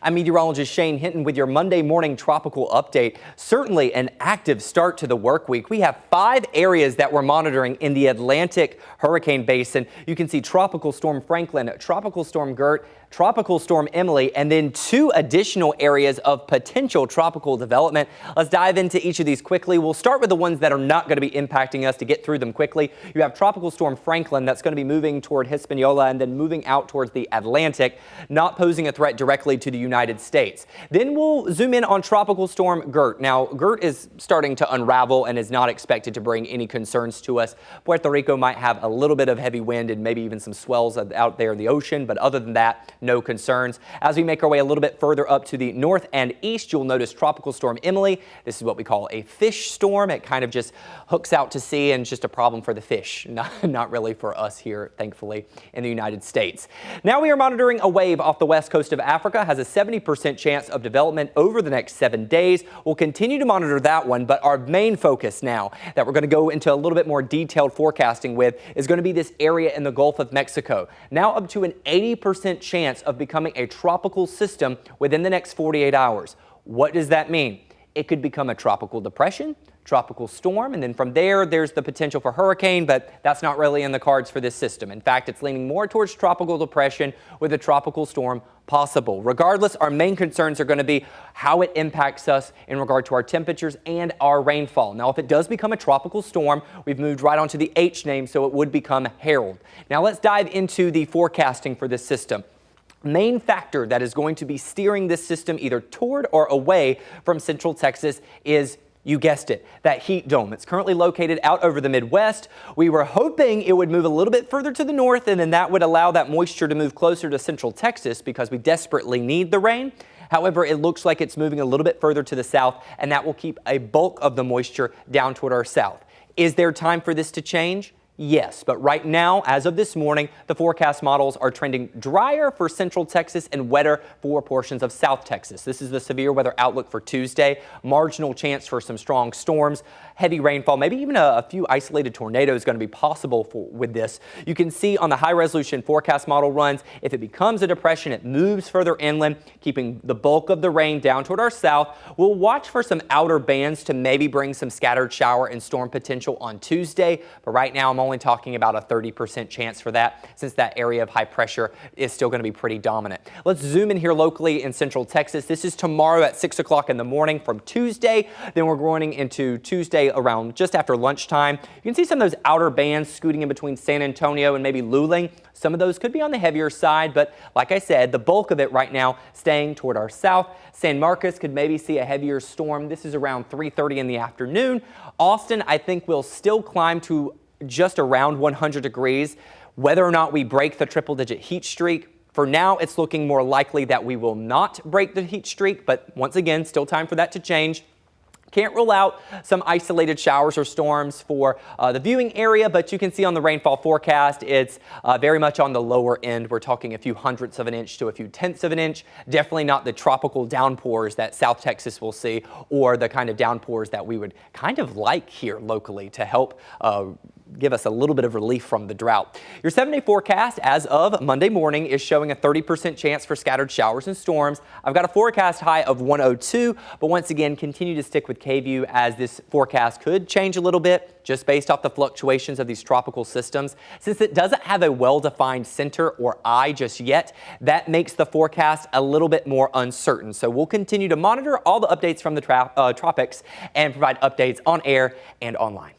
I'm meteorologist Shane Hinton with your Monday morning tropical update. Certainly an active start to the work week. We have 5 areas that we're monitoring in the Atlantic hurricane basin. You can see Tropical Storm Franklin, Tropical Storm Gert, Tropical Storm Emily, and then 2 additional areas of potential tropical development. Let's dive into each of these quickly. We'll start with the ones that are not going to be impacting us to get through them quickly. You have Tropical Storm Franklin that's going to be moving toward Hispaniola and then moving out towards the Atlantic, not posing a threat directly to the United States. Then we'll zoom in on Tropical Storm Gert. Now, Gert is starting to unravel and is not expected to bring any concerns to us. Puerto Rico might have a little bit of heavy wind and maybe even some swells out there in the ocean, but other than that, no concerns. As we make our way a little bit further up to the north and east, you'll notice Tropical Storm Emily. This is what we call a fish storm. It kind of just hooks out to sea and it's just a problem for the fish, not really for us here, thankfully, in the United States. Now we are monitoring a wave off the west coast of Africa. Has a 70% chance of development over the next 7 days. We'll continue to monitor that one, but our main focus now that we're going to go into a little bit more detailed forecasting with is going to be this area in the Gulf of Mexico. Now up to an 80% chance of becoming a tropical system within the next 48 hours. What does that mean? It could become a tropical depression, tropical storm, and then from there, there's the potential for hurricane, but that's not really in the cards for this system. In fact, it's leaning more towards tropical depression with a tropical storm possible. Regardless, our main concerns are going to be how it impacts us in regard to our temperatures and our rainfall. Now, if it does become a tropical storm, we've moved right onto the H name, so it would become Harold. Now, let's dive into the forecasting for this system. Main factor that is going to be steering this system either toward or away from central Texas is, you guessed it, that heat dome. It's currently located out over the Midwest. We were hoping it would move a little bit further to the north, and then that would allow that moisture to move closer to central Texas because we desperately need the rain. However, it looks like it's moving a little bit further to the south, and that will keep a bulk of the moisture down toward our south. Is there time for this to change? Yes, but right now, as of this morning, the forecast models are trending drier for central Texas and wetter for portions of South Texas. This is the severe weather outlook for Tuesday. Marginal chance for some strong storms, heavy rainfall, maybe even a few isolated tornadoes going to be possible with this. You can see on the high resolution forecast model runs, if it becomes a depression, it moves further inland, keeping the bulk of the rain down toward our south. We'll watch for some outer bands to maybe bring some scattered shower and storm potential on Tuesday, but right now I'm only talking about a 30% chance for that, since that area of high pressure is still going to be pretty dominant. Let's zoom in here locally in central Texas. This is tomorrow at 6 o'clock in the morning from Tuesday. Then we're going into Tuesday around just after lunchtime. You can see some of those outer bands scooting in between San Antonio and maybe Luling. Some of those could be on the heavier side, but like I said, the bulk of it right now staying toward our south. San Marcos could maybe see a heavier storm. This is around 3:30 in the afternoon. Austin, I think, will still climb to just around 100 degrees. Whether or not we break the triple-digit heat streak, for now, it's looking more likely that we will not break the heat streak, but once again, still time for that to change. Can't rule out some isolated showers or storms for the viewing area, but you can see on the rainfall forecast, it's very much on the lower end. We're talking a few hundredths of an inch to a few tenths of an inch. Definitely not the tropical downpours that South Texas will see, or the kind of downpours that we would kind of like here locally to help give us a little bit of relief from the drought. Your 7-day forecast as of Monday morning is showing a 30% chance for scattered showers and storms. I've got a forecast high of 102, but once again, continue to stick with KVUE as this forecast could change a little bit just based off the fluctuations of these tropical systems. Since it doesn't have a well-defined center or eye just yet, that makes the forecast a little bit more uncertain. So we'll continue to monitor all the updates from the tropics and provide updates on air and online.